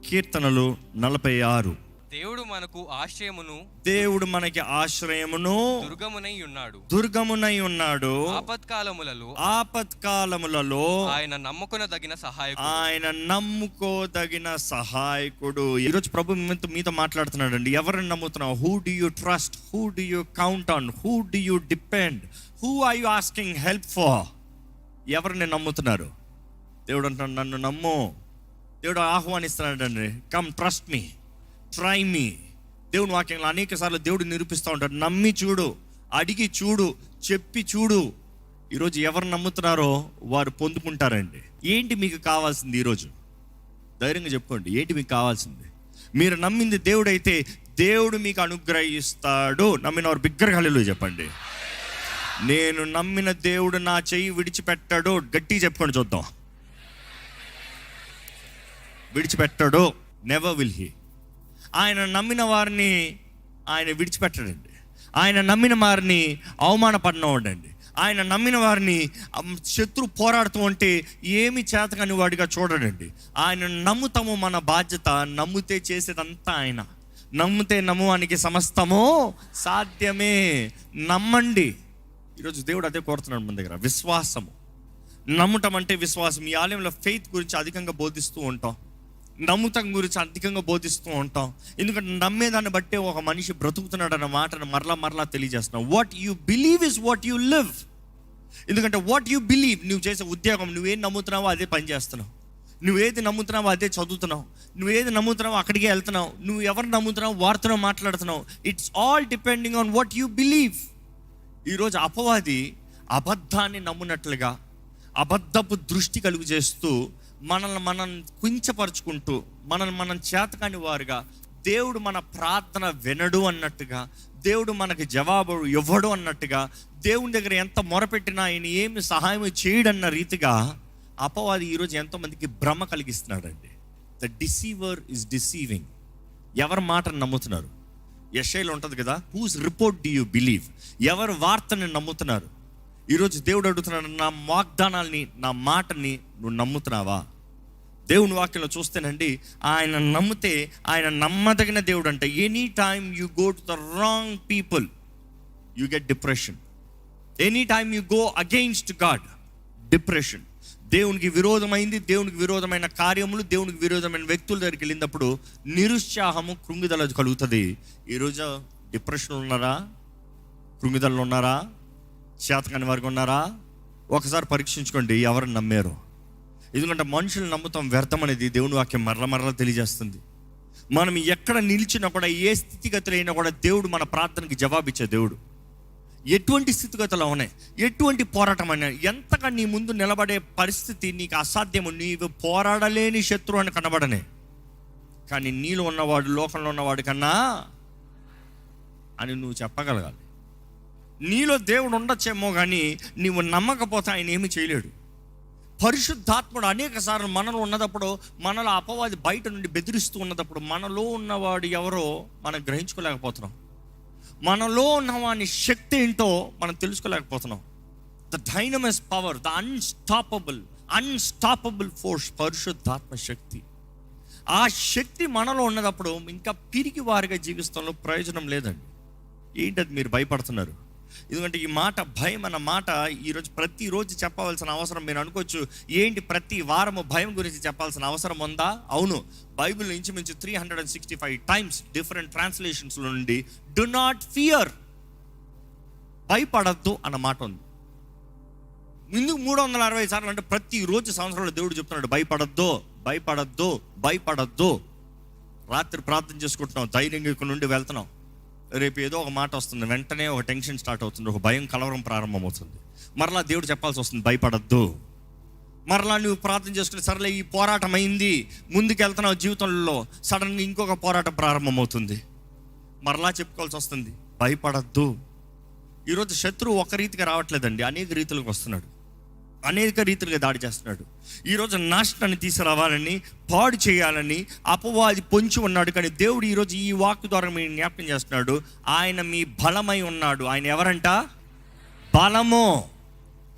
కీర్తనలు 46. దేవుడు మనకు ఆశ్రయమును, దేవుడు మనకి ఆశ్రయమును, దుర్గమునై ఉన్నాడు. ఆపత్కాలములలో ఆయన నమ్ముకోదగిన సహాయకుడు. ఈరోజు ప్రభు మీతో మాట్లాడుతున్నాడు అండి. ఎవరిని నమ్ముతున్నావు? Who do you trust? Who do you count on? Who do you depend? Who are you asking help for? ఎవరిని నమ్ముతున్నారు? దేవుడు అంటున్నాడు, నన్ను నమ్ము. దేవుడు ఆహ్వానిస్తున్నాడు అండి, come trust me, try me. దేవుని వాక్యంలో అనేక సార్లు దేవుడు నిరూపిస్తూ ఉంటాడు. నమ్మి చూడు, అడిగి చూడు, చెప్పి చూడు. ఈరోజు ఎవరు నమ్ముతున్నారో వారు పొందుకుంటారండి. ఏంటి మీకు కావాల్సింది? ఈరోజు ధైర్యంగా చెప్పుకోండి, ఏంటి మీకు కావాల్సింది? మీరు నమ్మింది దేవుడైతే దేవుడు మీకు అనుగ్రహిస్తాడు. నమ్మిన వారు బిగ్గరగా హల్లెలూయా చెప్పండి. నేను నమ్మిన దేవుడు నా చెయ్యి విడిచిపెట్టాడు. గట్టి చెప్పుకోండి చూద్దాం. విడిచిపెట్టాడు. Never will he. ఆయన నమ్మిన వారిని ఆయన విడిచిపెట్టడండి. ఆయన నమ్మిన వారిని అవమానపడినవాడండి. ఆయన నమ్మిన వారిని శత్రు పోరాడుతూ ఉంటే ఏమి చేతకాని వాడిగా చూడడండి. ఆయన నమ్ముతాము, మన బాధ్యత. నమ్మితే చేసేదంతా ఆయన. నమ్మితే నమ్మువానికి సమస్తము సాధ్యమే. నమ్మండి. ఈరోజు దేవుడు అదే కోరుతున్నాడు మన దగ్గర, విశ్వాసము. నమ్మటం అంటే విశ్వాసం. ఈ ఆలయంలో ఫెయిత్ గురించి అధికంగా బోధిస్తూ ఉంటాం, నమ్ముతం గురించి అధికంగా బోధిస్తూ ఉంటాం. ఎందుకంటే నమ్మేదాన్ని బట్టే ఒక మనిషి బ్రతుకుతున్నాడు అన్న మాటను మరలా తెలియజేస్తున్నాం. What you believe is what you live. ఎందుకంటే వాట్ యు బిలీవ్, నువ్వు చేసే ఉద్యోగం, నువ్వేం నమ్ముతున్నావో అదే పని చేస్తున్నావు. నువ్వేది నమ్ముతున్నావో అదే చదువుతున్నావు. నువ్వేది నమ్ముతున్నావో అక్కడికే వెళ్తున్నావు. నువ్వు ఎవరు నమ్ముతున్నావు వారితో మాట్లాడుతున్నావు. It's all depending on what you believe. ఈరోజు అపవాది అబద్ధాన్ని నమ్మునట్లుగా, అబద్ధపు దృష్టి కలుగు చేస్తూ మనం కించపరుచుకుంటూ, మనం చేతకాని వారుగా, దేవుడు మన ప్రార్థన వినడు అన్నట్టుగా, దేవుడు మనకి జవాబు ఇవ్వడు అన్నట్టుగా, దేవుని దగ్గర ఎంత మొరపెట్టినా ఆయన ఏమి సహాయం చేయడన్న రీతిగా అపవాది ఈరోజు ఎంతోమందికి భ్రమ కలిగిస్తున్నాడండి. The deceiver is deceiving. ఎవరి మాటను నమ్ముతున్నారు? యెషయాలో ఉంటుంది కదా, whose report do you believe? ఎవరు వార్తని నమ్ముతున్నారు? ఈరోజు దేవుడు అడుగుతున్నాడు, నా వాగ్దానాల్ని, నా మాటని నువ్వు నమ్ముతున్నావా? దేవుని వాక్యంలో చూస్తేనండి, ఆయన నమ్మితే ఆయన నమ్మదగిన దేవుడు అంట. Any time you go to the wrong people you get depression. Any time you go against God, depression. దేవునికి విరోధమైంది, దేవునికి విరోధమైన కార్యములు, దేవునికి విరోధమైన వ్యక్తుల దగ్గరికి వెళ్ళినప్పుడు నిరుత్సాహము, కృంగిదల కలుగుతుంది. ఈరోజు డిప్రెషన్లో ఉన్నారా? కృంగిదలలో ఉన్నారా? చేతకాని వారికి ఉన్నారా? ఒకసారి పరీక్షించుకోండి ఎవరిని నమ్మారు. ఎందుకంటే మనుషులు నమ్ముతాం వ్యర్థం అనేది దేవుని వాక్యం మరల తెలియజేస్తుంది. మనం ఎక్కడ నిలిచినా కూడా, ఏ స్థితిగతులు అయినా కూడా దేవుడు మన ప్రార్థనకి జవాబిచ్చే దేవుడు. ఎటువంటి స్థితిగతులు ఉన్నాయి, ఎటువంటి పోరాటం అయినా, ఎంతగా నీ ముందు నిలబడే పరిస్థితి నీకు అసాధ్యము, నీవు పోరాడలేని శత్రువు అని కనబడనే, కానీ నీలో ఉన్నవాడు లోకంలో ఉన్నవాడి కన్నా అని నువ్వు చెప్పగలగాలి. నీలో దేవుడు ఉండొచ్చేమో కానీ నీవు నమ్మకపోతే ఆయన ఏమీ చేయలేడు. పరిశుద్ధాత్ముడు అనేక సార్లు మనలో ఉన్నదప్పుడు, మనలో అపవాది బయట నుండి బెదిరిస్తూ ఉన్నదప్పుడు, మనలో ఉన్నవాడు ఎవరో మనం గ్రహించుకోలేకపోతున్నాం. మనలో ఉన్నవాని శక్తి ఏంటో మనం తెలుసుకోలేకపోతున్నాం. The dynamis power, the unstoppable force, పరిశుద్ధాత్మ శక్తి. ఆ శక్తి మనలో ఉన్నదప్పుడు ఇంకా పిరికి వారిగా జీవితంలో ప్రయోజనం లేదండి. ఏంటది మీరు భయపడుతున్నారు? ఎందుకంటే ఈ మాట, భయం అన్న మాట ఈరోజు ప్రతిరోజు చెప్పవలసిన అవసరం. మీరు అనుకోవచ్చు, ఏంటి ప్రతి వారము భయం గురించి చెప్పాల్సిన అవసరం ఉందా? అవును. బైబిల్ ఇంచుమించు 365 టైమ్స్ డిఫరెంట్ ట్రాన్స్లేషన్స్ నుండి డు నాట్ ఫియర్, భయపడద్దు అన్న మాట ఉంది. ముందుకు 360 సార్లు అంటే ప్రతిరోజు సంవత్సరంలో దేవుడు చెప్తున్నాడు, భయపడద్దు, భయపడద్దు, భయపడద్దు. రాత్రి ప్రార్థన చేసుకుంటున్నాం, ధైర్యంగా ఇక్కడ నుండి వెళ్తున్నాం. రేపు ఏదో ఒక మాట వస్తుంది, వెంటనే ఒక టెన్షన్ స్టార్ట్ అవుతుంది, ఒక భయం, కలవరం ప్రారంభమవుతుంది. మరలా దేవుడు చెప్పాల్సి వస్తుంది, భయపడద్దు. మరలా నువ్వు ప్రార్థన చేసుకుని, సరేలే ఈ పోరాటం అయింది, ముందుకు వెళ్తున్నావు జీవితంలో, సడన్గా ఇంకొక పోరాటం ప్రారంభమవుతుంది. మరలా చెప్పుకోవాల్సి వస్తుంది, భయపడద్దు. ఈరోజు శత్రువు ఒక రీతిగా రావట్లేదండి, అనేక రీతులకు వస్తున్నాడు, అనేక రీతిలుగా దాడి చేస్తున్నాడు. ఈరోజు నాశనాన్ని తీసుకురావాలని, పాడు చేయాలని అపవాది పొంచి ఉన్నాడు. కానీ దేవుడు ఈరోజు ఈ వాక్కు ద్వారా మీరు జ్ఞాపకం చేస్తున్నాడు, ఆయన మీ బలమై ఉన్నాడు. ఆయన ఎవరంట? బలము.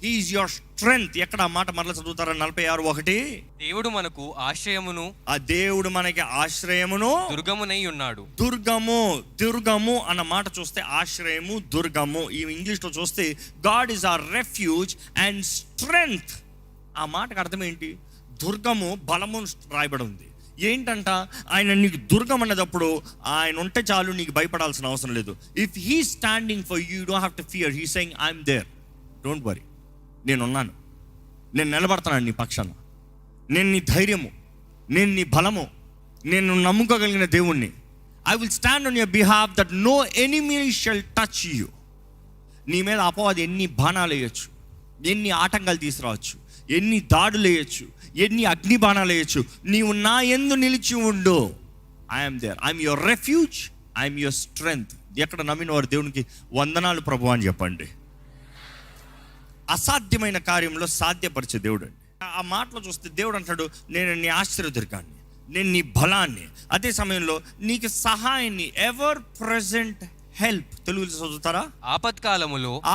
He is your strength. ఎక్కడ ఆ మాట మరలా చదువుతారా? 46:1. దేవుడు మనకు ఆశ్రయమును ఆ దేవుడు మనకి ఆశ్రయమును దుర్గమునై ఉన్నాడు. దుర్గము అన్న మాట చూస్తే ఆశ్రయము, దుర్గము. ఈ ఇంగ్లీష్లో చూస్తే God is our refuge and strength. ఆ మాటకు అర్థం ఏంటి? దుర్గము, బలము రాయబడి ఉంది. ఏంటంట? ఆయన నీకు దుర్గం అన్నదప్పుడు ఆయన ఉంటే చాలు, నీకు భయపడాల్సిన అవసరం లేదు. If he standing for you don't have to fear. He saying I'm there, don't worry, నేనున్నాను, నేను నిలబడతాను నీ పక్షాన, నేను నీ ధైర్యము, నేను నీ బలము, నేను నమ్ముకోగలిగిన దేవుణ్ణి. I will stand on your behalf that no enemy shall touch you. నీ మీద అపవాది ఎన్ని బాణాలు వేయచ్చు, ఎన్ని ఆటంకాలు తీసుకురావచ్చు, ఎన్ని దాడులు వేయచ్చు, ఎన్ని అగ్ని బాణాలు వేయచ్చు, నీవు నా యందు నిలిచి ఉండు. I'm there, I'm your refuge, I'm your strength. ఎక్కడ నమ్మిన వారు దేవునికి వందనాలు ప్రభు అని చెప్పండి. అసాధ్యమైన కార్యంలో సాధ్యపరిచే దేవుడు అండి. ఆ మాటలో చూస్తే దేవుడు అంటాడు, నేను నీ ఆశ్చర్యదుర్గాన్ని, నేను నీ బలాన్ని, అదే సమయంలో నీకు సహాయాన్ని, ఎవర్ ప్రెజెంట్ హెల్ప్. తెలుగులో చదువుతారా?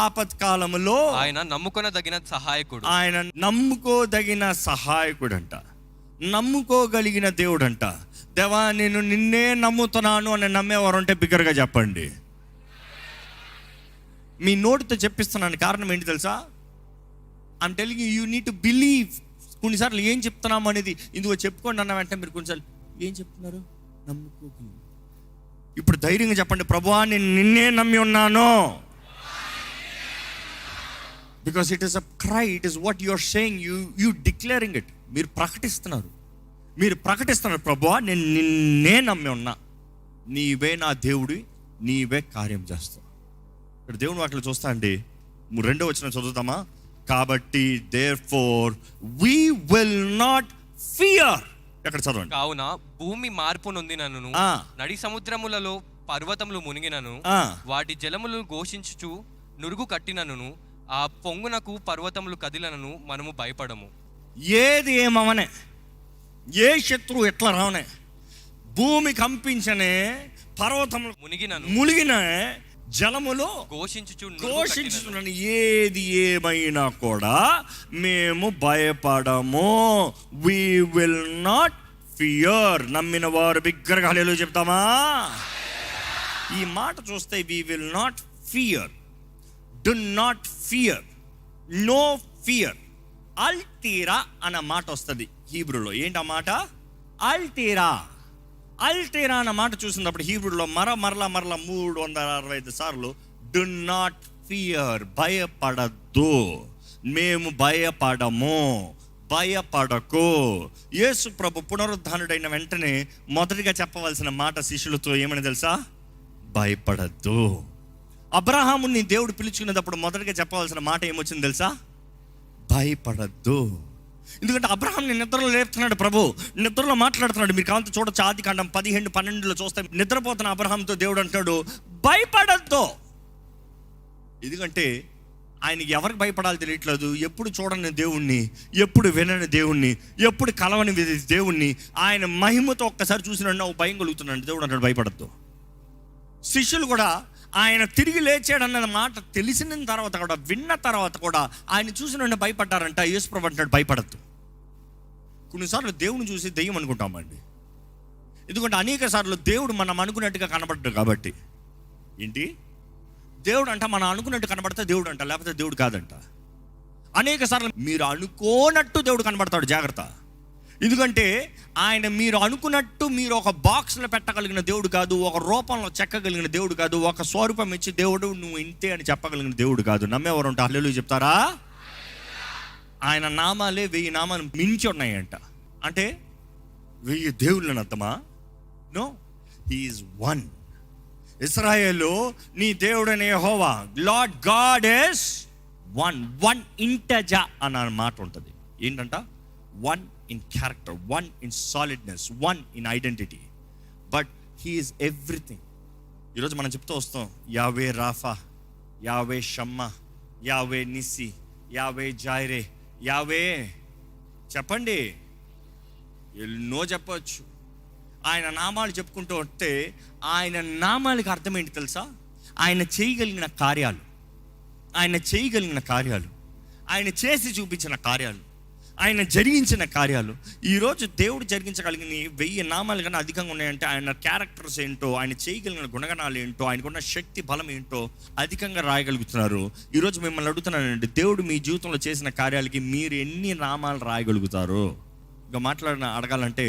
ఆపత్కాలములో ఆయన నమ్ముకొనదగిన సహాయకుడు. ఆయన నమ్ముకోదగిన సహాయకుడు అంట, నమ్ముకోగలిగిన దేవుడు అంట. దేవా నేను నిన్నే నమ్ముతున్నాను అని నమ్మేవారు ఉంటే బిగ్గరగా చెప్పండి. మీ నోటితో చెప్పిస్తున్నాను, కారణం ఏంటి తెలుసా? I'm telling you need to believe. కొన్నిసార్లు ఏం చెప్తున్నాము అనేది ఇందులో చెప్పుకోండి అన్న వెంటనే మీరు కొన్నిసార్లు ఏం చెప్తున్నారు? నమ్ముకోగలిగి. ఇప్పుడు ధైర్యంగా చెప్పండి, ప్రభువా నేను నిన్నే నమ్మి ఉన్నాను. Because it is a cry, it is what you are saying, you declaring it. మీరు ప్రకటిస్తున్నారు, ప్రభువా నేను నిన్నే నమ్మి ఉన్నా, నీవే నా దేవుడి, నీవే కార్యం చేస్తావు. ఇక్కడ దేవుని వాటిలో చూస్తా అండి, 2వ వచనం చదువుతామా? కాబట్టి therefore we will not fear. ఎక్కడ చదవండి? కావున భూమి మార్పు నొందినను, నడి సముద్రములలో పర్వతములు మునిగినను, వాటి జలములు ఘోషించుచు నురుగు కట్టినను, ఆ పొంగునకు పర్వతములు కదిలనను మనము భయపడము. ఏది ఏమవనే, ఏ శత్రువు ఎట్లా రావనే, భూమి కంపించనే, పర్వతములు మునిగిన, జలములో ఘోషించుచున్నాను, ఏది ఏమైనా కూడా మేము భయపడము. we will not fear. నమ్మిన వారు బిగ్గరగా హల్లెలూయా చెప్తామా? ఈ మాట చూస్తే we will not fear, do not fear, no fear. అల్తీరా అన్న మాట వస్తుంది హీబ్రూలో. ఏంటి ఆ మాట? అల్తీరా అన్న మాట చూసినప్పుడు హీబ్రూలో మరలా 365 సార్లు డు నాట్ ఫియర్, భయపడద్దు, మేము భయపడము, భయపడకు. యేసు ప్రభు పునరుద్ధానుడైన వెంటనే మొదటిగా చెప్పవలసిన మాట శిష్యులతో ఏమని తెలుసా? భయపడద్దు. అబ్రహాముని దేవుడు పిలుచుకునేటప్పుడు మొదటిగా చెప్పవలసిన మాట ఏమొచ్చింది తెలుసా? భయపడద్దు. ఎందుకంటే అబ్రహాంని నిద్రలో లేపుతున్నాడు ప్రభు, నిద్రలో మాట్లాడుతున్నాడు. మీరు కావాలంటే చూడొచ్చు, ఆదికాండం 15-12 చూస్తే నిద్రపోతున్న అబ్రహాంతో దేవుడు అంటాడు భయపడద్దు. ఎందుకంటే ఆయనకి ఎవరికి భయపడాలి తెలియట్లేదు. ఎప్పుడు చూడని దేవుణ్ణి, ఎప్పుడు వినని దేవుణ్ణి, ఎప్పుడు కలవని దేవుణ్ణి ఆయన మహిమతో ఒక్కసారి చూసినట్టు భయం కలుగుతున్నాడు. దేవుడు అంటాడు భయపడద్దు. శిష్యులు కూడా ఆయన తిరిగి లేచాడన్న మాట తెలిసిన తర్వాత కూడా, విన్న తర్వాత కూడా ఆయన చూసిన భయపడ్డారంట. యేసుప్రభు అంటాడు భయపడద్దు. కొన్నిసార్లు దేవుని చూసి దెయ్యం అనుకుంటామండి. ఎందుకంటే అనేక సార్లు దేవుడు మనం అనుకున్నట్టుగా కనబడ్డాడు కాబట్టి. ఏంటి? దేవుడు అంట మనం అనుకున్నట్టు కనబడితే దేవుడు అంట, లేకపోతే దేవుడు కాదంట. అనేక సార్లు మీరు అనుకోనట్టు దేవుడు కనబడతాడు, జాగ్రత్త. ఎందుకంటే ఆయన మీరు అనుకున్నట్టు మీరు ఒక బాక్స్లో పెట్టగలిగిన దేవుడు కాదు, ఒక రూపంలో చెక్కగలిగిన దేవుడు కాదు, ఒక స్వరూపం ఇచ్చి దేవుడు నువ్వు ఇంతే అని చెప్పగలిగిన దేవుడు కాదు. నమ్మేవారు ఉంటే హల్లెలూయా చెప్తారా? ఆయన నామాలే 1000 నామాలు మించి ఉన్నాయంట. అంటే 1000 దేవుళ్ళని అర్థమా? No, he is one. ఇశ్రాయేలు నీ దేవుడనే యెహోవా, లార్డ్ గాడ్ ఇస్ వన్ ఇంటజా అన్న మాట ఉంటుంది. ఏంటంట? One in character, one in solidness, one in identity, but he is everything. ఈరోజు మనం చెప్తూ వస్తాం యావే రాఫా, యావే షమ్మా, యావే నిసి, యావే జైరే, యావే. చెప్పండి, ఎన్నో చెప్పచ్చు. ఆయన నామాలు చెప్పుకుంటూ వస్తే ఆయన నామాలకి అర్థం ఏంటి తెలుసా? ఆయన చేయగలిగిన కార్యాలు, ఆయన చేసి చూపించిన కార్యాలు, ఆయన జరిగించిన కార్యాలు. ఈరోజు దేవుడు జరిగించగలిగిన 1000 నామాలు కన్నా అధికంగా ఉన్నాయంటే ఆయన క్యారెక్టర్స్ ఏంటో, ఆయన చేయగలిగిన గుణగణాలు ఏంటో, ఆయనకున్న శక్తి బలం ఏంటో అధికంగా రాయగలుగుతున్నారు. ఈరోజు మిమ్మల్ని అడుగుతున్నానండి, దేవుడు మీ జీవితంలో చేసిన కార్యాలకి మీరు ఎన్ని నామాలు రాయగలుగుతారు? ఇంకా అడగాలంటే,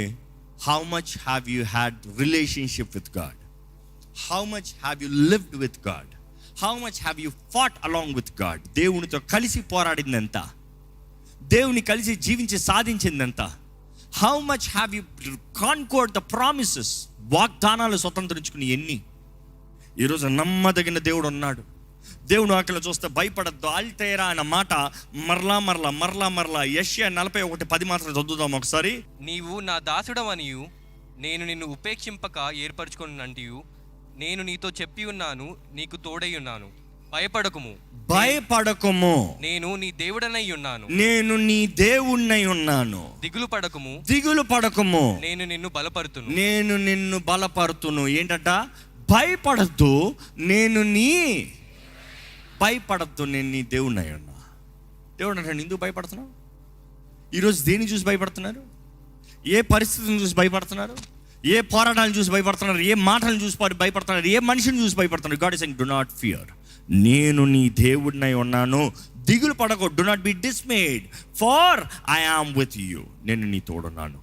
how much have you had relationship with God? How much have you lived with God? How much have you fought along with God? దేవునితో కలిసి పోరాడిందంత, దేవుని కలిసి జీవించి సాధించిందంత. How much have you conquered the promises? వాగ్దానాలు స్వతంత్రించుకుని ఎన్ని? ఈరోజు నమ్మదగిన దేవుడు ఉన్నాడు. దేవుని వాక్యంలో చూస్తే భయపడద్దు, ఆల్తేరా అన్న మాట మరలా యెషయా 41:10 మాత్రం చదువుదాం ఒకసారి. నీవు నా దాసుడవనియు నేను నిన్ను ఉపేక్షింపక ఏర్పరచుకొనంటియు నేను నీతో చెప్పి ఉన్నాను, నీకు తోడై ఉన్నాను. భయపడకుము, నేను నీ దేవుడనై ఉన్నాను. నేను నీ దేవుణ్ణై ఉన్నాను. దిగులు పడకుము, నేను నిన్ను బలపరుతును. ఏంటంట? భయపడద్దు, నేను నీ దేవుణ్ణై ఉన్నా. దేవుడు అంటే ఎందుకు భయపడుతున్నావు? ఈరోజు దేన్ని చూసి భయపడుతున్నారు? ఏ పరిస్థితిని చూసి భయపడుతున్నారు? ఏ పోరాటాలను చూసి భయపడుతున్నారు? ఏ మాటలను చూసి భయపడుతున్నారు? ఏ మనిషిని చూసి భయపడుతున్నారు? God is saying, do not fear, నేను నీ దేవుడినై ఉన్నాను. దిగులు పడకు, do not be dismayed, for I am with you, నేను నీ తోడున్నాను.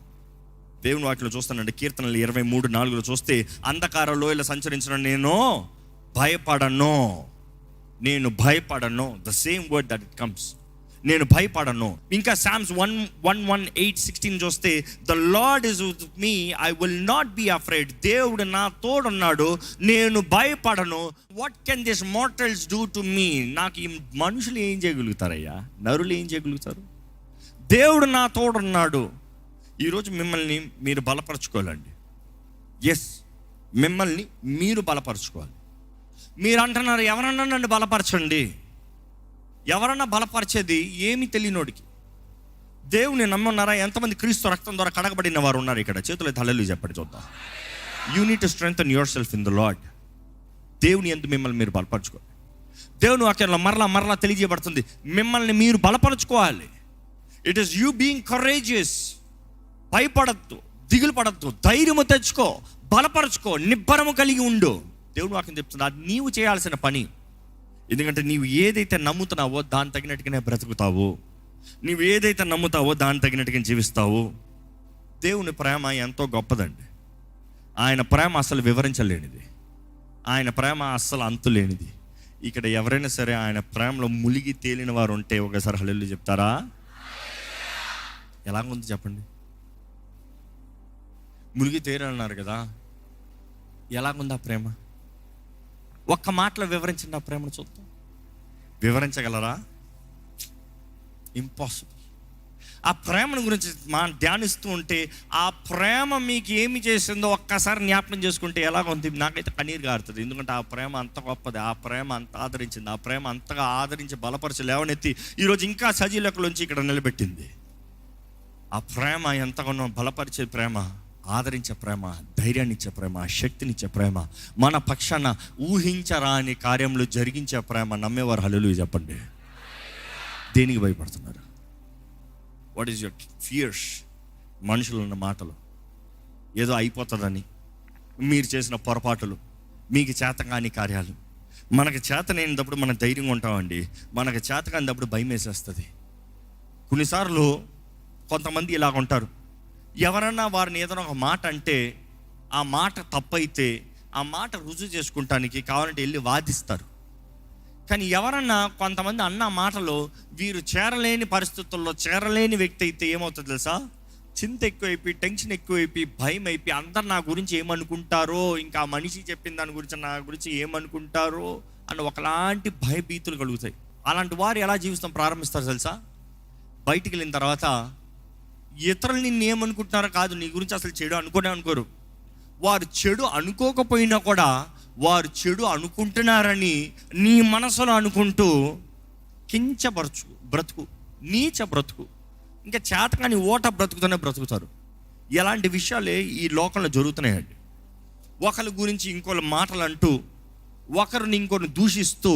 దేవుని వాక్యంలో చూస్తానండి, కీర్తనలు 23:4 చూస్తే, అంధకార లోయలో సంచరించిన నేను భయపడను. The same word that it comes, నేను భయపడను. ఇంకా సామ్స్ 118:16 చూస్తే, the Lord is with me, I will not be afraid. దేవుడు నా తోడున్నాడు, నేను భయపడను. What can this mortals do to me? నాకు ఈ మనుషులు ఏం చేయగలుగుతారయ్యా? నరులు ఏం చేయగలుగుతారు? దేవుడు నా తోడున్నాడు. ఈరోజు మిమ్మల్ని మీరు బలపరచుకోవాలండి. ఎస్, మిమ్మల్ని మీరు బలపరచుకోవాలి. మీరు అంటున్నారు, ఎవరన్నా నన్ను బలపరచండి. ఎవరన్నా బలపరిచేది ఏమి తెలియనోడికి. దేవుని నమ్మున్నారా? ఎంతమంది క్రీస్తు రక్తం ద్వారా కడగబడిన వారు ఉన్నారు ఇక్కడ? చేతులు హల్లెలూయా చెప్పండి చూద్దాం. You need to strengthen your self in the lord. దేవుని యందు మిమ్మల్ని మీరు బలపరచుకోవాలి. దేవుని వాక్యంలో మరలా తెలియజేయబడుతుంది, మిమ్మల్ని మీరు బలపరచుకోవాలి. It is you being courageous. భయపడద్దు, దిగులు పడద్దు, ధైర్యము తెచ్చుకో, బలపరచుకో, నిబ్బరము కలిగి ఉండు. దేవుని వాక్యం చెప్తుంది, అది నీవు చేయాల్సిన పని. ఎందుకంటే నీవు ఏదైతే నమ్ముతున్నావో దాని తగినట్టుగానే బ్రతుకుతావు. నీవు ఏదైతే నమ్ముతావో దాని తగినట్టుగా జీవిస్తావు. దేవుని ప్రేమ ఎంతో గొప్పదండి. ఆయన ప్రేమ అసలు వివరించలేనిది, ఆయన ప్రేమ అస్సలు అంతులేనిది. ఇక్కడ ఎవరైనా సరే ఆయన ప్రేమలో ములిగి తేలిన వారు ఉంటే ఒకసారి హల్లెలూయా చెప్తారా? ఎలాగుంది చెప్పండి? ములిగి తేలన్నారు కదా, ఎలాగుంది ఆ ప్రేమ? ఒక్క మాటలో వివరించండి ఆ ప్రేమను చూద్దాం. వివరించగలరా? ఇంపాసిబుల్. ఆ ప్రేమను గురించి ధ్యానిస్తూ ఉంటే, ఆ ప్రేమ మీకు ఏమి చేసిందో ఒక్కసారి జ్ఞాపకం చేసుకుంటే ఎలాగుంది? నాకైతే కన్నీరు గారుతుంది. ఎందుకంటే ఆ ప్రేమ అంత గొప్పది, ఆ ప్రేమ అంత ఆదరించింది, ఆ ప్రేమ అంతగా ఆదరించి బలపరిచి లేవనెత్తి ఈరోజు ఇంకా సజీలకులోంచి ఇక్కడ నిలబెట్టింది. ఆ ప్రేమ ఎంతగానో బలపరిచే ప్రేమ, ఆదరించే ప్రేమ, ధైర్యాన్ని ఇచ్చే ప్రేమ, శక్తినిచ్చే ప్రేమ, మన పక్షాన ఊహించరాని కార్యములు జరిగించే ప్రేమ. నమ్మేవారు హల్లెలూయా చెప్పండి. దేనికి భయపడుతున్నారు? What is your fears? మనుషులున్న మాటలు, ఏదో అయిపోతుందని, మీరు చేసిన పొరపాటులు, మీకు చేతకాని కార్యాలు. మనకు చేతనైనప్పుడు మనం ధైర్యంగా ఉంటామండి, మనకు చేతకానినప్పుడు భయం వేసేస్తుంది. కొన్నిసార్లు కొంతమంది ఇలాగ ఉంటారు, ఎవరన్నా వారిని ఏదైనా ఒక మాట అంటే, ఆ మాట తప్పైతే ఆ మాట రుజువు చేసుకుంటానికి కావాలంటే వెళ్ళి వాదిస్తారు. కానీ ఎవరన్నా కొంతమంది అన్న మాటలో వీరు చేరలేని పరిస్థితుల్లో చేరలేని వ్యక్తి అయితే ఏమవుతుంది తెలుసా? చింత ఎక్కువైపోయి, టెన్షన్ ఎక్కువైపోయి, భయం అయిపోయి, అందరు నా గురించి ఏమనుకుంటారో, ఇంకా మనిషి చెప్పిన దాని గురించి నా గురించి ఏమనుకుంటారో అని ఒకలాంటి భయభీతులు కలుగుతాయి. అలాంటి వారు ఎలా జీవితం ప్రారంభిస్తారు తెలుసా? బయటికి వెళ్ళిన తర్వాత ఇతరులు నిన్ను ఏమనుకుంటున్నారో కాదు, నీ గురించి అసలు చెడు అనుకోరు. వారు చెడు అనుకోకపోయినా కూడా వారు చెడు అనుకుంటున్నారని నీ మనసులో అనుకుంటూ బ్రతుకు, నీచ బ్రతుకు, ఇంకా చేతకాని ఓట బ్రతుకుతూనే బ్రతుకుతారు. ఎలాంటి విషయాలే ఈ లోకంలో జరుగుతున్నాయండి. ఒకరి గురించి ఇంకోళ్ళ మాటలు అంటూ, ఒకరిని ఇంకొన్ని దూషిస్తూ,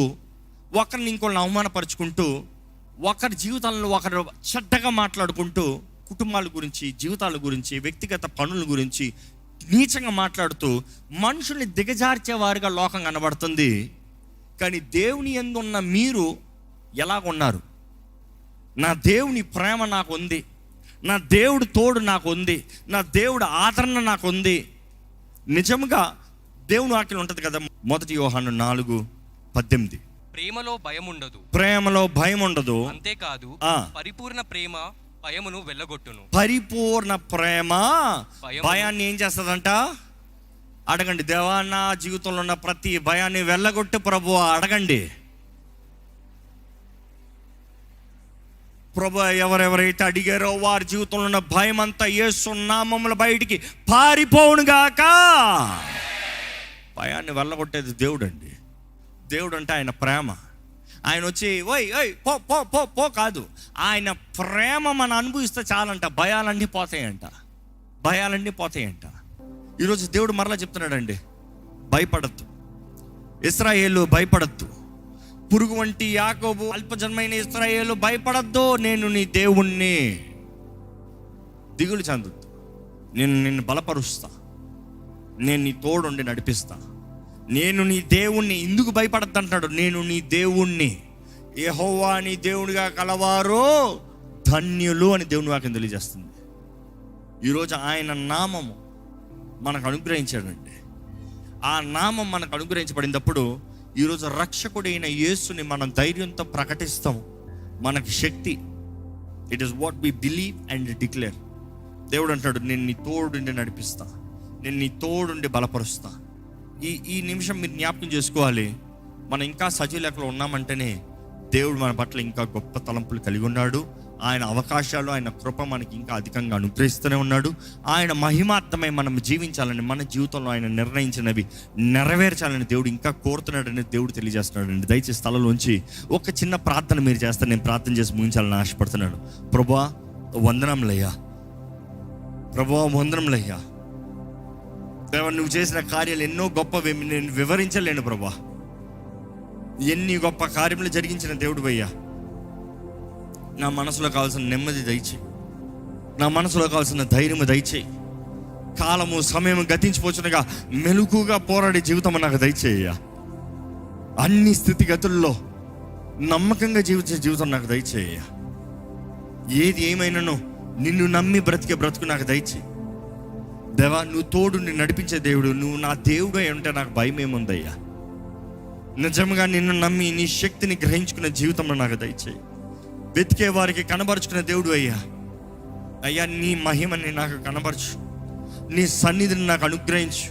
ఒకరిని ఇంకొన్ని అవమానపరుచుకుంటూ, ఒకరి జీవితాలను ఒకరు చెడ్డగా మాట్లాడుకుంటూ కుటుంబాల గురించి, జీవితాల గురించి, వ్యక్తిగత పనుల గురించి నీచంగా మాట్లాడుతూ మనుషుల్ని దిగజార్చేవారుగా లోకం కనబడుతుంది. కానీ దేవుని యందు ఉన్న మీరు ఎలాగున్నారు? నా దేవుని ప్రేమ నాకు ఉంది, నా దేవుడు తోడు నాకు ఉంది, నా దేవుడు ఆదరణ నాకు ఉంది. నిజంగా దేవుని వాక్యం ఉంటుంది కదా, 1 యోహాను 4:18, ప్రేమలో భయం ఉండదు, ప్రేమలో భయం ఉండదు, అంతేకాదు పరిపూర్ణ ప్రేమ భయమును వెళ్ళగొట్టును. పరిపూర్ణ ప్రేమ భయాన్ని ఏం చేస్తుందంట? అడగండి, దేవా నా జీవితంలో ఉన్న ప్రతి భయాన్ని వెళ్ళగొట్టు ప్రభువా. అడగండి, ప్రభు ఎవరెవరైతే అడిగారో వారి జీవితంలో ఉన్న భయం అంతా యేసు నామములో బయటికి పారిపోవునుగాక. భయాన్ని వెళ్ళగొట్టేది దేవుడు అండి. దేవుడు అంటే ఆయన ప్రేమ. ఆయన వచ్చి ఓయ్ ఓయ్ పో పో పో పో కాదు. ఆయన ప్రేమ మనం అనుభవిస్తే చాలంట, భయాలన్నీ పోతాయంట, భయాలన్నీ పోతాయంట. ఈరోజు దేవుడు మరలా చెప్తున్నాడండి, భయపడద్దు ఇశ్రాయేలు, భయపడద్దు. పురుగు వంటి యాకోబు, అల్పజన్మైన ఇశ్రాయేలు భయపడద్దు, నేను నీ దేవుణ్ణి. దిగులు చెందొద్దు, నేను నిన్ను బలపరుస్తా, నేను నీ తోడుండి నడిపిస్తా, నేను నీ దేవుణ్ణి. ఎందుకు భయపడద్దు అంటున్నాడు? నేను నీ దేవుణ్ణి, యెహోవా నీ దేవునిగా కలవారు ధన్యులు అని దేవుని వాక్యం తెలియజేస్తుంది. ఈరోజు ఆయన నామము మనకు అనుగ్రహించాడండి. ఆ నామం మనకు అనుగ్రహించబడినప్పుడు ఈరోజు రక్షకుడైన యేసుని మనం ధైర్యంతో ప్రకటిస్తాం. మనకి శక్తి. It is what we believe and declare. దేవుడు అంటాడు, నేను నీ తోడుండి నడిపిస్తా, నేను నీ తోడుండి బలపరుస్తా. ఈ నిమిషం మీరు జ్ఞాపకం చేసుకోవాలి, మనం ఇంకా సజీవ లెక్కలో ఉన్నామంటేనే దేవుడు మన పట్ల ఇంకా గొప్ప తలంపులు కలిగి ఉన్నాడు. ఆయన అవకాశాలు, ఆయన కృప మనకి ఇంకా అధికంగా అనుగ్రహిస్తూనే ఉన్నాడు. ఆయన మహిమార్థమై మనం జీవించాలని, మన జీవితంలో ఆయన నిర్ణయించినవి నెరవేర్చాలని దేవుడు ఇంకా కోరుతున్నాడని దేవుడు తెలియజేస్తున్నాడండి. దయచేసి స్థలంలోంచి ఒక చిన్న ప్రార్థన మీరు చేస్తారు, నేను ప్రార్థన చేసి ముగించాలని ఆశపడుతున్నాను. ప్రభువా వందనంలయ్యా, ప్రభువా వందనంలయ్యా. దేవా నువ్వు చేసిన కార్యాలు ఎన్నో గొప్పవి, నేను వివరించలేను ప్రభా. ఎన్ని గొప్ప కార్యములు జరిగించిన దేవుడు అయ్యా. నా మనసులో కావాల్సిన నెమ్మది దయచేయి, నా మనసులో కావాల్సిన ధైర్యము దయచేయి. కాలము సమయం గతించిపోచునగా మెలకుగా పోరాడే జీవితం నాకు దయచేయ్యా. అన్ని స్థితిగతుల్లో నమ్మకంగా జీవించే జీవితం నాకు దయచేయ్యా. ఏది ఏమైనానో నిన్ను నమ్మి బ్రతికే బ్రతుకు నాకు దయచేయి దేవా. నువ్వు తోడు నడిపించే దేవుడు, నువ్వు నా దేవుడు అయి ఉంటే నాకు భయం ఏముందయ్యా. నిజంగా నిన్ను నమ్మి నీ శక్తిని గ్రహించుకునే జీవితంలో నాకు దయచేయి. వెతికే వారికి కనబరుచుకునే దేవుడు అయ్యా. అయ్యా నీ మహిమని నాకు కనబరచు, నీ సన్నిధిని నాకు అనుగ్రహించు,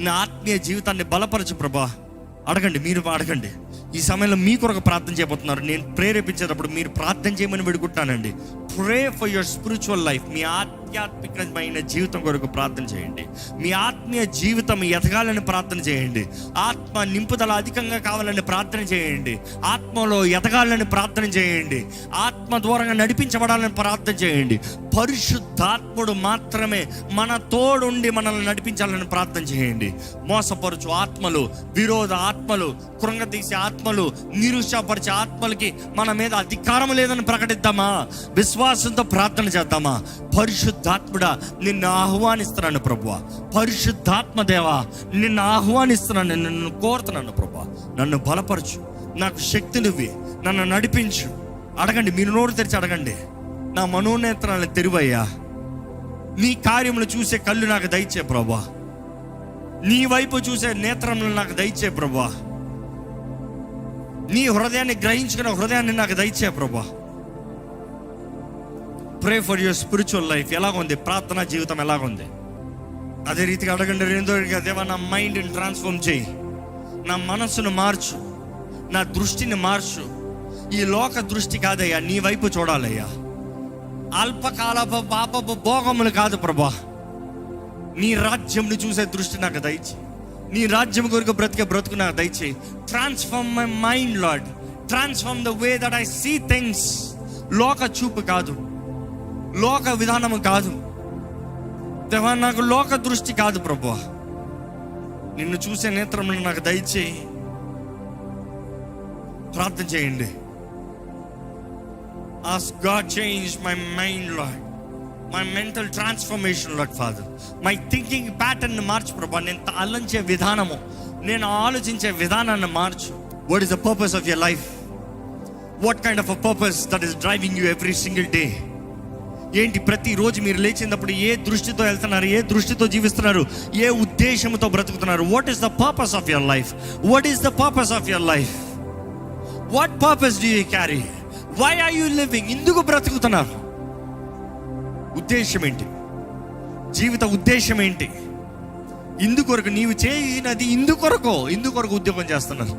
నా ఆత్మీయ జీవితాన్ని బలపరచు ప్రభా. అడగండి, మీరు అడగండి. ఈ సమయంలో మీ కొరకు ప్రార్థన చేయబోతున్నారు. నేను ప్రేరేపించేటప్పుడు మీరు ప్రార్థన చేయమని వేడుకుంటానండి. Pray for your spiritual life. మీ ఆధ్యాత్మికమైన జీవితం కొరకు ప్రార్థన చేయండి. మీ ఆత్మీయ జీవితం ఎదగాలని ప్రార్థన చేయండి. ఆత్మ నింపుదల అధికంగా కావాలని ప్రార్థన చేయండి. ఆత్మలో ఎదగాలని ప్రార్థన చేయండి. ఆత్మ ద్వారంగా నడిపించబడాలని ప్రార్థన చేయండి. పరిశుద్ధాత్ముడు మాత్రమే మన తోడుండి మనల్ని నడిపించాలని ప్రార్థన చేయండి. మోసపరచు ఆత్మలు, విరోధ ఆత్మలు, కృంగతీసే ఆత్మలు, నిరుత్సాహపరిచే ఆత్మలకి మన మీద అధికారం లేదని ప్రకటిద్దామా? విశ్వాసంతో ప్రార్థన చేద్దామా? పరిశుద్ధాత్ముడా నిన్ను ఆహ్వానిస్తున్నాను ప్రభువా. పరిశుద్ధాత్మ దేవా నిన్ను ఆహ్వానిస్తున్నాను, నిన్ను కోరుతున్నాను ప్రభువా. నన్ను బలపరచు, నాకు శక్తినివ్వి, నన్ను నడిపించు. అడగండి, మీరు నోరు తెరిచి అడగండి. నా మనోనేత్రాలను తెరువయ్యా. నీ కార్యములు చూసే కళ్ళు నాకు దయచే ప్రభువా. నీ వైపు చూసే నేత్రములు నాకు దయచే ప్రభువా. నీ హృదయాన్ని గ్రహించుకున్న హృదయాన్ని నాకు దయచే ప్రభువా. ప్రే ఫర్ యువర్ స్పిరిచువల్ లైఫ్. ఎలాగుంది ప్రార్థనా జీవితం, ఎలాగుంది? అదే రీతిగా అడగండి. రెండో దేవా నా మైండ్ని ట్రాన్స్ఫార్మ్ చేయి, నా మనస్సును మార్చు, నా దృష్టిని మార్చు. ఈ లోక దృష్టి కాదయ్యా, నీ వైపు చూడాలయ్యా. అల్పకాలపు పాపపు భోగములు కాదు ప్రభా. నీ రాజ్యంని చూసే దృష్టి నాకు దయచేయి. నీ రాజ్యం కొరకు బ్రతికే బ్రతుకు నాకు దయచేయి. Transform my mind Lord. Transform the way that I see things. లోక చూపు కాదు, లోక విధానము కాదు దేవా. నాకు లోక దృష్టి కాదు ప్రభువా. నిన్ను చూసే నేత్రములు నాకు దయచేయి. ప్రార్థన చేయండి. Ask God, change my mind, Lord. My mental transformation, Lord Father. My thinking pattern మార్చు ప్రభా. నేను ఆలోచించే విధానము, నేను ఆలోచించే విధానాన్ని మార్చు. What is the purpose of your life? What kind of a purpose that is driving you every single day? ఏంటి ప్రతిరోజు మీరు లేచినప్పుడు ఏ దృష్టితో వెళ్తున్నారు, ఏ దృష్టితో జీవిస్తున్నారు, ఏ ఉద్దేశంతో బ్రతుకుతున్నారు? What is the purpose of your life? What is the purpose of your life? What purpose do you carry? Why are you living? ఎందుకు బ్రతుకుతున్నారు? ఉద్దేశం ఏంటి? జీవిత ఉద్దేశం ఏంటి? ఇందుకొరకు నీవు చేసినది ఇందుకొరకు ఉద్యోగం చేస్తున్నారు,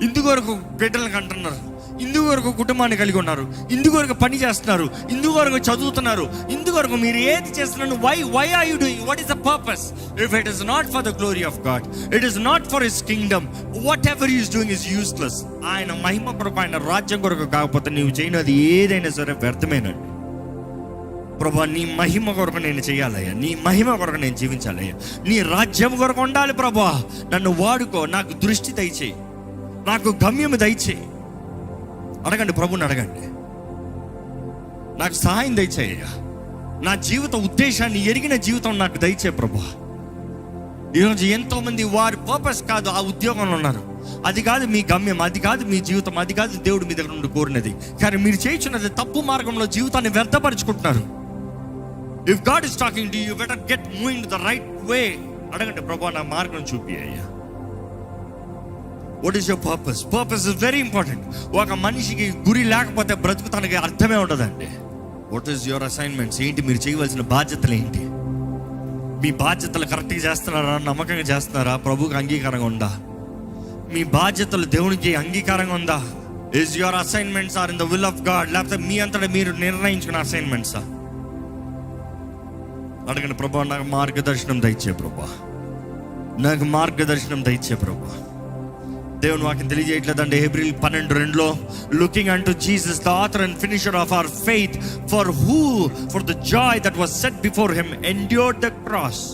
ఇందుకొరకు బిడ్డలకు అంటున్నారు, ఇందుకొరకు కుటుంబాన్ని కలిగి ఉన్నారు, ఇందుకొరకు పని చేస్తున్నారు, ఇందుకొరకు చదువుతున్నారు, ఇందుకొరకు మీరు ఏది చేస్తున్నారు? Why are you doing? What is the purpose? If it is not for the glory of God, it is not for his kingdom, whatever is doing is useless. ఆయన మహిమ కొరకు, ఆయన రాజ్యం కొరకు కాకపోతే నీవు చేయనది ఏదైనా సరే వ్యర్థమేనండి. ప్రభా, నీ మహిమ కొరకు నేను చేయాలయ్యా, నీ మహిమ కొరకు నేను జీవించాలయ్యా, నీ రాజ్యం కొరకు ఉండాలి ప్రభా. నన్ను వాడుకో, నాకు దృష్టి దయచేయి, నాకు గమ్యం దయచేయి. అడగండి, ప్రభుని అడగండి, నాకు సహాయం దయచేయ్యా. నా జీవిత ఉద్దేశాన్ని ఎరిగిన జీవితం నాకు దయచే ప్రభా. ఈరోజు ఎంతోమంది వారి పర్పస్ కాదు ఆ ఉద్యోగంలో ఉన్నారు, అది కాదు మీ గమ్యం, అది కాదు మీ జీవితం, అది కాదు దేవుడు మీ దగ్గర నుండి కోరినది. కానీ మీరు చేయించున్నది తప్పు మార్గంలో జీవితాన్ని వ్యర్థపరుచుకుంటున్నారు. If God is talking to you, better get moving to the right way. అడగండి, ప్రభా నా మార్గం చూపి అయ్యా. What is your purpose? Purpose is very important. ఒక మనిషికి గురి లేకపోతే బ్రతుకుతానికి అర్థమే ఉండదండి. What is your assignments? ఏంటి మీరు చేయవలసిన బాధ్యతలు ఏంటి? మీ బాధ్యతలు కరెక్ట్గా చేస్తున్నారా? నమ్మకంగా చేస్తున్నారా? ప్రభువుకి అంగీకారంగా ఉందా? మీ బాధ్యతలు దేవునికి అంగీకారంగా ఉందా? Is your assignments are in the will of God? లేకపోతే మీ అంతటా మీరు నిర్ణయించుకున్న అసైన్మెంట్సా? అడగండి, ప్రభా నాకు మార్గదర్శనం దయచే ప్రభా, నాకు మార్గదర్శనం దయచే ప్రభా. దేవుని వాక్యం తెలియజేయట్లేదండి. హెబ్రీయులు 12:2 looking unto Jesus the author and finisher of our faith, for the joy that was set before him endured the cross,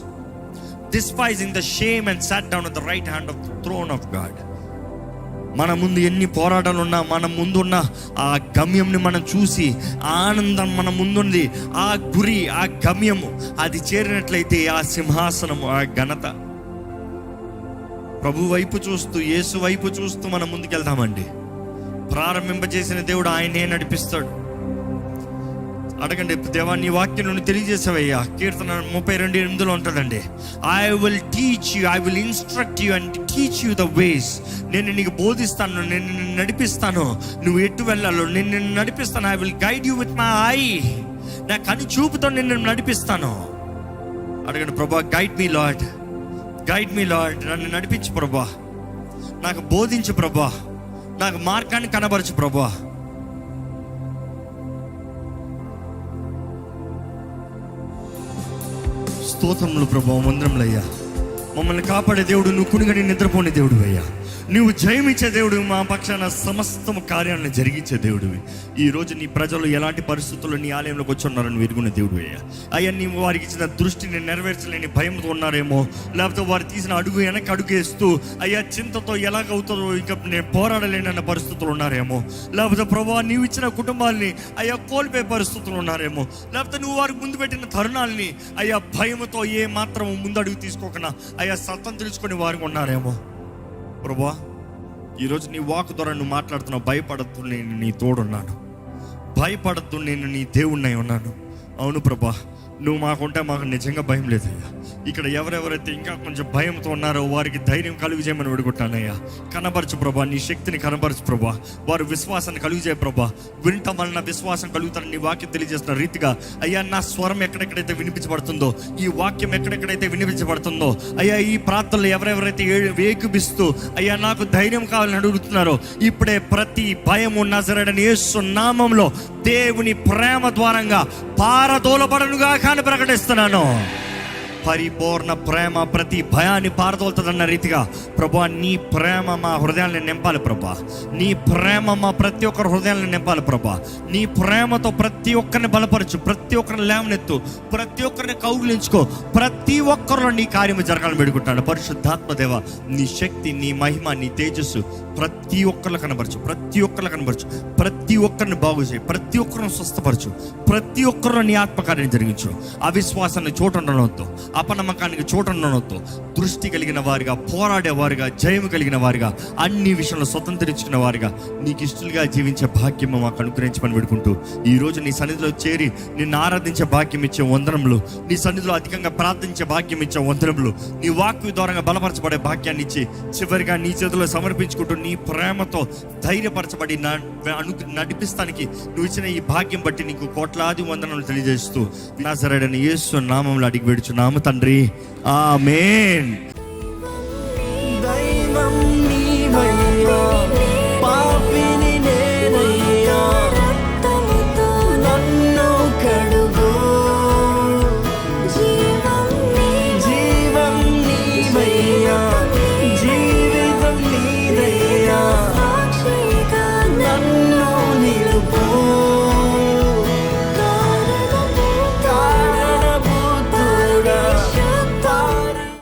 despising the shame and sat down at the right hand of the throne of God. మన ముందు ఎన్ని పోరాటాలు ఉన్నా, మన ముందున్న ఆ గమ్యంని మనం చూసి ఆనందం మన ముందుంది, ఆ గురి, ఆ గమ్యము అది చేరినట్లయితే ఆ సింహాసనము, ఆ ఘనత ప్రభు వైపు చూస్తూ, యేసు వైపు చూస్తూ మనం ముందుకెళ్తామండి. ప్రారంభింపజేసిన దేవుడు ఆయనే నడిపిస్తాడు. అడగండి, దేవా నీ వాక్యం నుండి తెలియజేసావయ్యా. కీర్తన 32:8 ఉంటాడండి, I will teach you, I will instruct you and teach you the ways. నేను నీకు బోధిస్తాను, నేను నిన్ను నడిపిస్తాను, నువ్వు ఎటు వెళ్ళాలో నేను నిన్ను నడిపిస్తాను. I will guide you with my eye, నా కని చూపుతో నిన్ను నడిపిస్తాను. అడగండి, ప్రభా guide me Lord, guide me Lord, నన్ను నడిపించు ప్రభా, నాకు బోధించు ప్రభా, నాకు మార్గాన్ని కనబరచు ప్రభా. స్తోత్రములు ప్రభా, వందనములయ్యా. మమ్మల్ని కాపాడే దేవుడు, నువ్వు కునిగని నిద్రపోని దేవుడు అయ్యా. నువ్వు జయమిచ్చే దేవుడు, మా పక్షాన సమస్తము కార్యాలను జరిగించే దేవుడివి. ఈరోజు నీ ప్రజలు ఎలాంటి పరిస్థితుల్లో నీ ఆలయంలోకి వచ్చి ఉన్నారని వెరుగున్న దేవుడు అయ్యా. అయ్యా, నీ వారికి ఇచ్చిన దృష్టిని నెరవేర్చలేని భయంతో ఉన్నారేమో, లేకపోతే వారు తీసిన అడుగు వెనక్కి అడుగేస్తూ అయ్యా చింతతో ఎలాగవుతుందో ఇంకా నేను పోరాడలేనన్న పరిస్థితులు ఉన్నారేమో, లేకపోతే ప్రభా నీవు ఇచ్చిన కుటుంబాల్ని అయ్యా కోల్పోయే పరిస్థితులు ఉన్నారేమో, లేకపోతే నువ్వు వారికి ముందు పెట్టిన తరుణాలని అయ్యా భయంతో ఏ మాత్రం ముందడుగు తీసుకోకుండా అయ్యా సత్తం తెలుసుకొని వారికి ఉన్నారేమో. ప్రభా, ఈరోజు నీ వాక్ ద్వారా నువ్వు మాట్లాడుతున్నావు. భయపడద్దు, నేను నీ తోడున్నాను, భయపడద్దు, నేను నీ దేవుణ్ణి ఉన్నాను. అవును ప్రభా, నువ్వు మాకుంటే మాకు నిజంగా భయం లేదయ్యా. ఇక్కడ ఎవరెవరైతే ఇంకా కొంచెం భయంతో ఉన్నారో వారికి ధైర్యం కలుగు చేయమని వేడుకుంటానయ్యా. కనబరచు ప్రభా, నీ శక్తిని కనబరచు ప్రభా, వారు విశ్వాసాన్ని కలుగు చేయ ప్రభా. వినటం వలన విశ్వాసం కలుగుతారని నీ వాక్యం తెలియజేస్తున్న రీతిగా అయ్యా, నా స్వరం ఎక్కడెక్కడైతే వినిపించబడుతుందో, ఈ వాక్యం ఎక్కడెక్కడైతే వినిపించబడుతుందో అయ్యా, ఈ ప్రాంతంలో ఎవరెవరైతే వేకుబిస్తూ అయ్యా నాకు ధైర్యం కావాలని అడుగుతున్నారో, ఇప్పుడే ప్రతి భయము నజరేయుడైన యేసు నామములో దేవుని ప్రేమ ద్వారంగా పారదోలబడనుగా కానీ ప్రకటిస్తున్నాను. పరిపూర్ణ ప్రేమ ప్రతి భయాన్ని పారదోలుతుందన్న రీతిగా ప్రభా, నీ ప్రేమ మా హృదయాలను నింపాలి ప్రభా. నీ ప్రేమ మా ప్రతి ఒక్కరి హృదయాలను నింపాలి ప్రభా. నీ ప్రేమతో ప్రతి ఒక్కరిని బలపరచు, ప్రతి ఒక్కరిని లేవనెత్తు, ప్రతి ఒక్కరిని కౌగిలించుకో, ప్రతి ఒక్కరిలో నీ కార్యము జరగాలని పెడుకుంటాడు. పరిశుద్ధాత్మదేవ, నీ శక్తి, నీ మహిమ, నీ తేజస్సు ప్రతి ఒక్కరిలో కనబరచు, ప్రతి ఒక్కరిలో కనబరచు, ప్రతి ఒక్కరిని బాగు చేయి, ప్రతి ఒక్కరిని స్వస్థపరచు, ప్రతి ఒక్కరిలో నీ ఆత్మకార్యం జరిగించు. అవిశ్వాసాన్ని చోటు ఉండడంతో, అపనమ్మకానికి చోటు ఉండడంతో దృష్టి కలిగిన వారిగా, పోరాడేవారుగా, జయము కలిగిన వారిగా, అన్ని విషయంలో స్వతంత్రించుకున్న వారిగా, నీకు ఇష్టలుగా జీవించే భాగ్యము మాకు అనుగ్రహించమని పెడుకుంటూ, ఈరోజు నీ సన్నిధిలో చేరి నిన్ను ఆరాధించే భాగ్యం ఇచ్చే వందనములు, నీ సన్నిధిలో అధికంగా ప్రార్థించే భాగ్యం ఇచ్చే వందనములు, నీ వాక్కు ద్వారా బలపరచబడే భాగ్యాన్ని ఇచ్చి చివరిగా నీ చేతిలో సమర్పించుకుంటూ నీ ప్రేమతో ధైర్యపరచబడి నడిపిస్తానికి నువ్వు ఇచ్చిన ఈ భాగ్యం బట్టి నీకు కోట్లాది వందనలు తెలియజేస్తూ నజరేయుడైన యేసు నామములో అడిగి వేడుచున్నాము తండ్రి, ఆమేన్. దైవం నీవయ్యా.